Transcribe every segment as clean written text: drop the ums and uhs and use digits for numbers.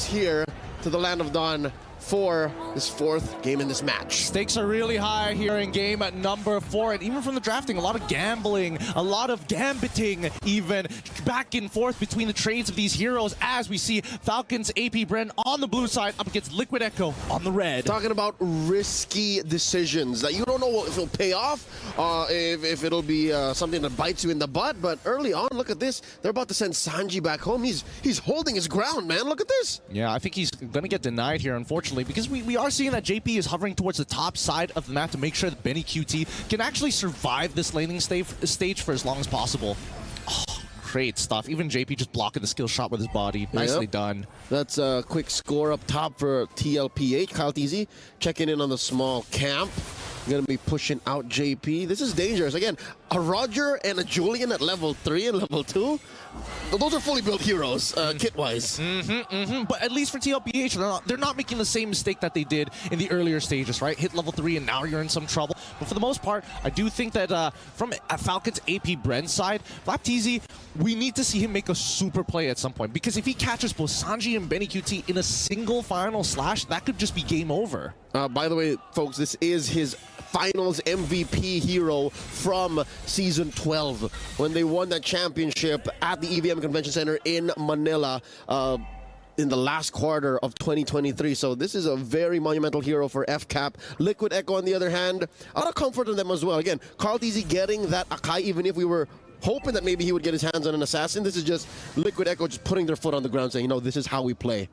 here to the Land of Dawn for this fourth game in this match. Stakes are really high here in game at number 4, and even from the drafting, a lot of gambling, a lot of gambiting, even back and forth between the trades of these heroes as we see Falcons APBREN on the blue side up against Liquid Echo on the red. Talking about risky decisions that you don't know if it'll pay off, if it'll be something that bites you in the butt, but early on, look at this. They're about to send Sanji back home. He's holding his ground, man. Look at this. Yeah, I think he's going to get denied here, unfortunately, because we are seeing that JP is hovering towards the top side of the map to make sure that Benny QT can actually survive this laning stage for as long as possible. Oh, great stuff. Even JP just blocking the skill shot with his body. Nicely done. That's a quick score up top for TLPH. Kyle TZ checking in on the small camp. Going to be pushing out JP. This is dangerous. Again, a Roger and a Julian at level 3 and level 2. Those are fully built heroes, kit-wise. But at least for TLPH, they're not making the same mistake that they did in the earlier stages, right? Hit level 3 and now you're in some trouble. But for the most part, I do think that from Falcons APBREN side, FlapTZ, we need to see him make a super play at some point. Because if he catches both Sanji and Benny QT in a single final slash, that could just be game over. By the way, folks, this is his finals MVP hero from Season 12 when they won that championship at the EVM Convention Center in Manila in the last quarter of 2023. So this is a very monumental hero for FCAP. Liquid Echo, on the other hand, a lot of comfort in them as well. Again, Carl TZ getting that Akai, even if we were hoping that maybe he would get his hands on an assassin. This is just Liquid Echo just putting their foot on the ground saying, you know, this is how we play.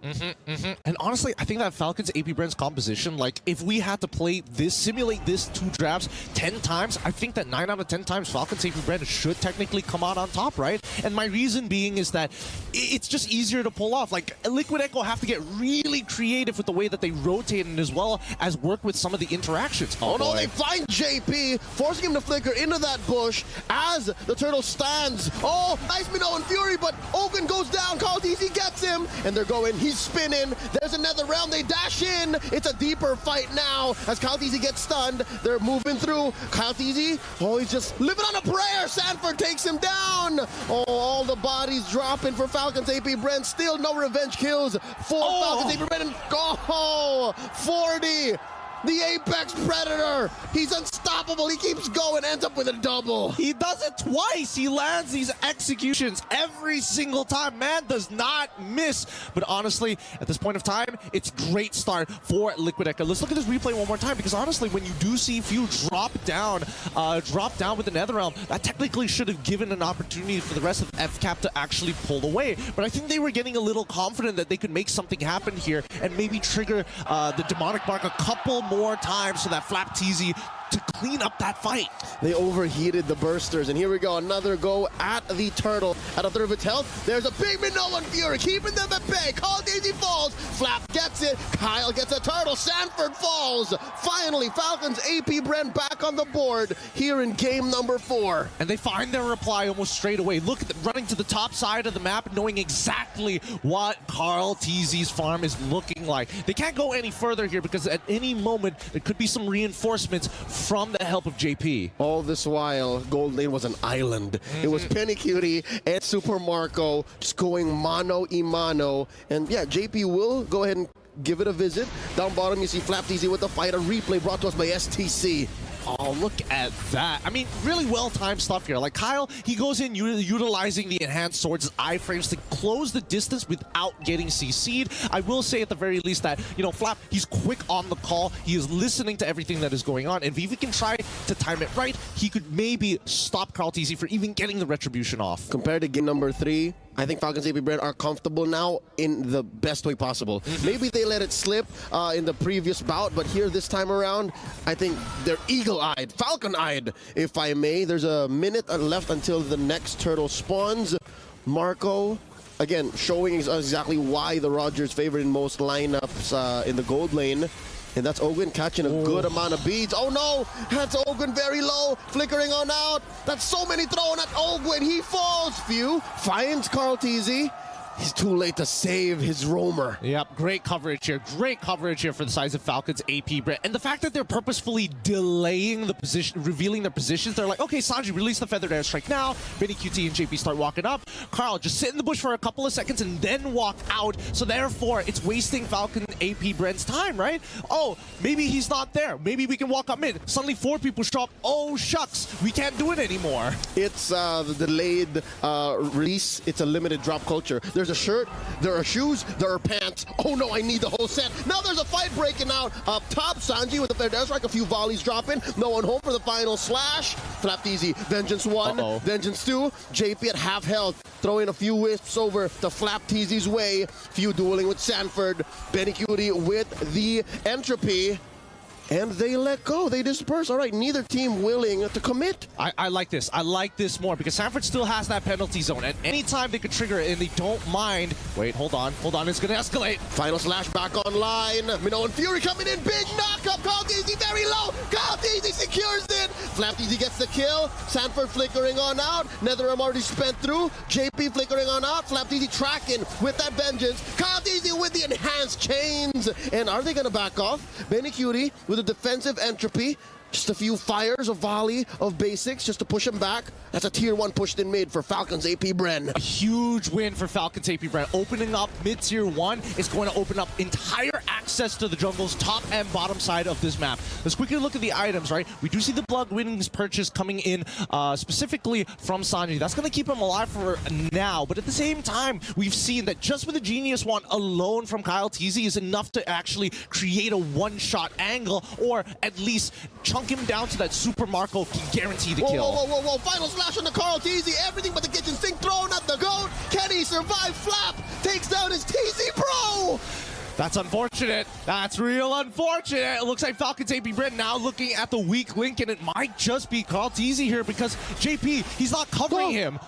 And honestly, I think that Falcons APBREN's composition, like, if we had to play this, simulate this 2 drafts 10 times, I think that 9 out of 10 times Falcons APBREN should technically come out on top, right? And my reason being is that it's just easier to pull off. Like, Liquid Echo have to get really creative with the way that they rotate and as well as work with some of the interactions. Oh no, they find JP, forcing him to flicker into that bush as the turtle stands. Oh, nice Minnow and Fury, but Ogun goes down. Carl TZ gets him, and they're going. He's spinning. There's another round. They dash in. It's a deeper fight now as Kyle TZ gets stunned. They're moving through. Kyle TZ, oh, he's just living on a prayer. Sanford takes him down. Oh, all the bodies dropping for Falcons APBREN. Still no revenge kills for Falcons APBREN. And 40. The Apex Predator, he's unstoppable. He keeps going, ends up with a double. He does it twice. He lands these executions every single time. Man does not miss. But honestly, at this point of time, it's great start for Liquid Echo. Let's look at this replay one more time, because honestly, when you do see Few drop down with the Nether Realm, that technically should have given an opportunity for the rest of FCAP to actually pull away. But I think they were getting a little confident that they could make something happen here and maybe trigger the Demonic Mark a couple more times so that FlapTZ to clean up that fight. They overheated the bursters, and here we go, another go at the turtle. At a third of its health, there's a big Minnow and Fury, keeping them at bay. Carl TZ falls, Flap gets it, Kyle gets a turtle, Sanford falls. Finally, Falcons APBREN back on the board here in game number 4. And they find their reply almost straight away. Look at them running to the top side of the map, knowing exactly what Carl TZ's farm is looking like. They can't go any further here because at any moment there could be some reinforcements from the help of JP. All this while, Gold Lane was an island. It was Penny Cutie and Super Marco just going mano-a-mano. And yeah, JP will go ahead and give it a visit. Down bottom, you see FlapTZ with the fight. A replay brought to us by STC. Oh, look at that. I mean, really well-timed stuff here. Like, Kyle, he goes in utilizing the enhanced swords' iframes to close the distance without getting CC'd. I will say at the very least that, you know, Flap, he's quick on the call. He is listening to everything that is going on. And if he can try to time it right, he could maybe stop Carl TZ for even getting the retribution off. Compared to game number 3, I think Falcons APBREN are comfortable now in the best way possible. Maybe they let it slip in the previous bout, but here this time around, I think they're eagle-eyed, falcon-eyed, if I may. There's a minute left until the next turtle spawns. Marco, again, showing exactly why the Rogers favorite in most lineups in the gold lane. And that's Ogun catching a good amount of beads. Oh no, that's Ogun very low, flickering on out. That's so many thrown at Ogun. He falls. Few finds Carl TZ. He's too late to save his roamer. Yep, great coverage here. Great coverage here for the size of Falcons APBREN. And the fact that they're purposefully delaying the position, revealing their positions. They're like, okay, Sanji, release the feathered airstrike now. Benny QT and JP start walking up. Carl, just sit in the bush for a couple of seconds and then walk out. So therefore, it's wasting Falcon APBREN's time, right? Oh, maybe he's not there. Maybe we can walk up mid. Suddenly 4 people show up. Oh, shucks. We can't do it anymore. It's the delayed release. It's a limited drop culture. There's a shirt, there are shoes, there are pants. Oh no, I need the whole set. Now there's a fight breaking out up top. Sanji with the feathered airstrike, a few volleys dropping. No one home for the final slash. Flapped easy. Vengeance 1, Vengeance 2. JP at half health, throwing a few wisps over to Flap Teasy's way. Few dueling with Sanford. Benny Cutie with the entropy. And they let go. They disperse. All right, neither team willing to commit. I like this. I like this more because Sanford still has that penalty zone. At any time they could trigger it and they don't mind. Wait, hold on. Hold on. It's going to escalate. Final slash back online. Minnow and Fury coming in. Big knockup. Call Easy very low. Call Easy secures it. Flap Easy gets the kill. Sanford flickering on out. Netherim already spent through. JP flickering on out. Flap Easy tracking with that vengeance. Call Easy with the enhanced chains. And are they going to back off? Benny Cutie with a defensive entropy. Just a few fires, a volley of basics just to push him back. That's a tier 1 pushed in mid for Falcons APBREN. A huge win for Falcons APBREN. Opening up mid tier 1 is going to open up entire access to the jungle's top and bottom side of this map. Let's quickly look at the items, right? We do see the Blood Winnings purchase coming in specifically from Sanji. That's going to keep him alive for now. But at the same time, we've seen that just with the Genius Wand alone from Kyle TZ is enough to actually create a one-shot angle or at least chunk him down to that Super Marco can guarantee the kill. Whoa. Final slash on the Carl TZ. Everything but the kitchen sink thrown at the goat. Can he survive? Flap takes down his TZ Pro. That's unfortunate. That's real unfortunate. It looks like Falcons APBREN now looking at the weak link, and it might just be Carl TZ here because JP, he's not covering him.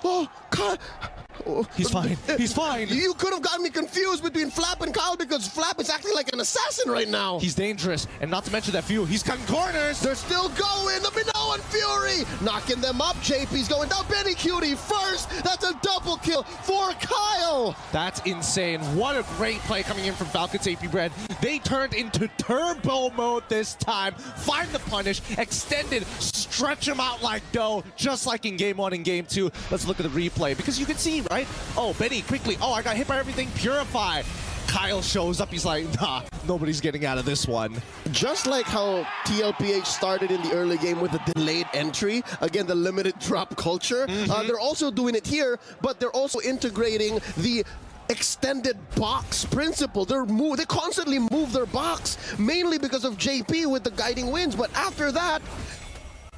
He's fine. He's fine. You could have gotten me confused between Flap and Kyle because Flap is acting like an assassin right now. He's dangerous, and not to mention that few. He's cutting corners. They're still going. The Minnow and Fury knocking them up. JP's going down. Benny Cutie first. That's a double kill for Kyle. That's insane. What a great play coming in from Falcons APBREN. They turned into turbo mode this time. Find the punish, extended, stretch him out like dough, just like in game 1 and game 2. Let's look at the replay because you can see, right? Oh, Benny, quickly. Oh, I got hit by everything. Purify. Kyle shows up. He's like, nah, nobody's getting out of this one. Just like how TLPH started in the early game with a delayed entry, again, the limited drop culture, they're also doing it here, but they're also integrating the extended box principle. They constantly move their box, mainly because of JP with the guiding winds, but after that,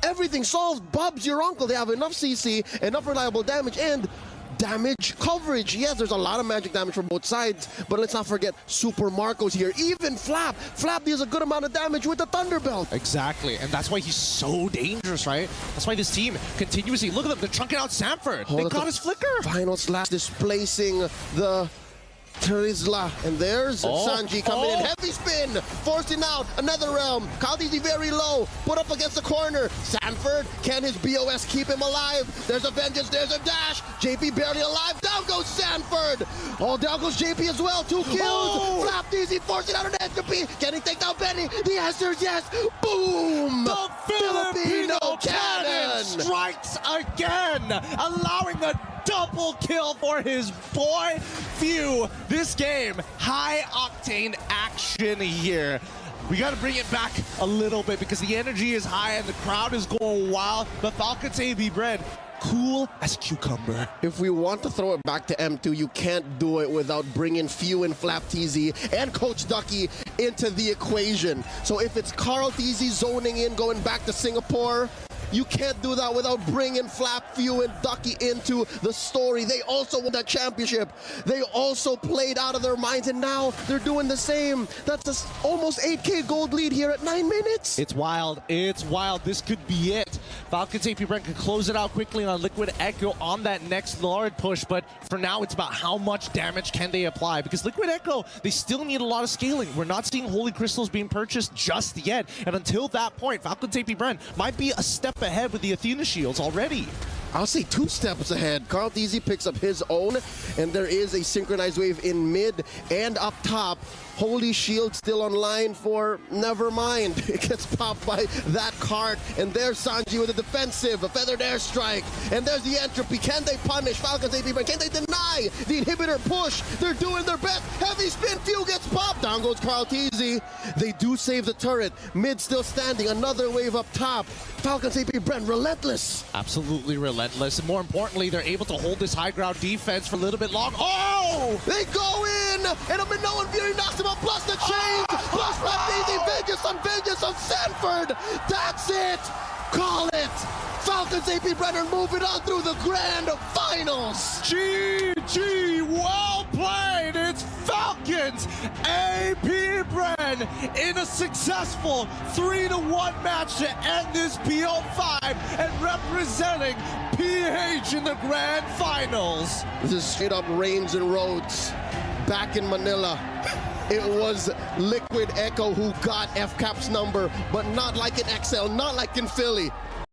everything solved. Bub's your uncle. They have enough CC, enough reliable damage, and damage coverage. Yes, there's a lot of magic damage from both sides, but let's not forget Super Marco's here. Even Flap deals a good amount of damage with the Thunderbelt. Exactly, and that's why he's so dangerous, right? That's why this team continuously, look at them, they're chunking out Sanford. They got his flicker. Final slash displacing the Terizla, and there's Sanji coming in. Heavy spin, forcing out another realm. Kyle TZ very low, put up against the corner. Sanford, can his BOS keep him alive? There's a vengeance, there's a dash. JP barely alive, down goes Sanford. Oh, down goes JP as well, 2 kills. Flap TZ forcing out an entropy. Can he take down Benny? The answer is yes. Boom! The Filipino cannon strikes again, allowing a double kill for his boy Few. This game, high octane action here. We got to bring it back a little bit because the energy is high and the crowd is going wild. The Falcons APBREN, cool as a cucumber. If we want to throw it back to M2, you can't do it without bringing Few and Flap TZ and Coach Ducky into the equation. So if it's Carl TZ zoning in, going back to Singapore, you can't do that without bringing Flap, Few, and Ducky into the story. They also won that championship. They also played out of their minds, and now they're doing the same. That's almost 8K gold lead here at 9 minutes. It's wild. It's wild. This could be it. Falcons APBREN can close it out quickly on Liquid Echo on that next Lord push, but for now, it's about how much damage can they apply, because Liquid Echo, they still need a lot of scaling. We're not seeing Holy Crystals being purchased just yet, and until that point, Falcons APBREN might be a step ahead with the Athena shields already. I'll say 2 steps ahead. Carl Teasy picks up his own, and there is a synchronized wave in mid and up top. Holy Shield still online for never mind. It gets popped by that cart, and there's Sanji with a defensive, a feathered airstrike, and there's the entropy. Can they punish Falcons APBREN? Can they deny the inhibitor push? They're doing their best. Heavy spin, few gets popped. Down goes Carl Teasy. They do save the turret. Mid still standing. Another wave up top. Falcons APBREN relentless. Absolutely relentless. And more importantly, they're able to hold this high ground defense for a little bit long. Oh! They go in, and a Minoan Fury knocks him out, plus the change, plus Vengeance on Sanford. That's it. Call it. Falcons APBREN are moving on through the grand finals. GG, well played. It's Falcons APBREN in a successful 3-1 match to end this PO5 and representing PH in the grand finals. This is straight up Reigns and Rhodes back in Manila. It was Liquid Echo who got FCAP's number, but not like in XL, not like in Philly.